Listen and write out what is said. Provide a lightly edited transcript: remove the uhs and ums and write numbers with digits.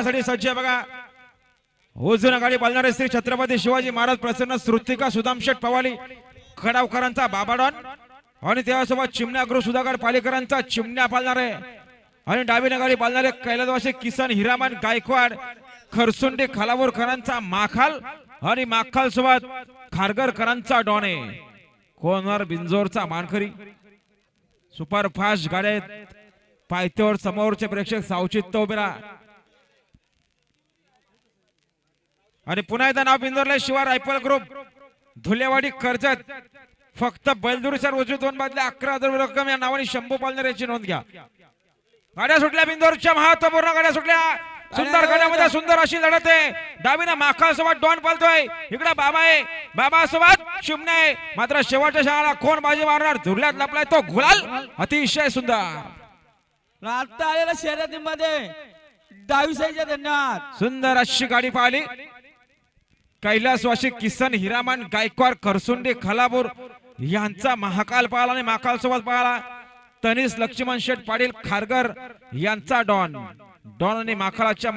धावण्यासाठी सज्ज आहे बघा. उजून गाडी पालणारे श्री छत्रपती शिवाजी महाराज प्रसन्न श्रुतिका सुदामशेठ पवाली खडावकरांचा बाबाडॉन आणि त्यासोबत चिमण्या गृह सुधाकर पालेकरांचा चिमण्या पालणारे आणि डावी गाडी पालणारे कैलासवासी किसन हिरामन गायकवाड खरसुंडी खालावूरकरांचा माखाल आणि माखाल सोबत खारगरकरांचा डॉने. कोणवर बिंजोरचा मानकरी. सुपर फास्ट गाड्या पायथ्यावर समोरचे प्रेक्षक सावचित्त उभे राहा. आणि पुन्हा एकदा नाव बिंदोरले शिवा रायफल ग्रुप धुलेवाडी कर्जत. फक्त बैलदुरीच्या रोजी 2 बादल्या 11,000 रक्कम या नावाने शंभू पालनेर याची नोंद घ्या. गाड्या सुटल्या बिंदोरच्या महत्वपूर्ण गाड्या सुटल्या. सुंदर गाड्यामध्ये सुंदर अशी लढत आहे. डावीने माखा सोबत डॉन पालतोय. इकडे बाबा आहे. बाबा सोबत चिमण्या आहे. मात्र शेवटच्या शाळा कोण बाजी मारणार धुरल्यात लपलाय तो गुलाल. अतिशय सुंदर आता आलेल्या शर्यतीमध्ये डावी साईडच्या धन्यवाद. सुंदर अशी गाडी पाहिली. कैलासवासी किसन हिरामन गायकवाड खरसुंडी खालापूर यांचा महाकाल पाहिला आणि महाकाल सोबत पाहिला तनिष लक्ष्मण शेठ पाटील खारगर यांचा डॉन. डॉन आणि माखाळाच्या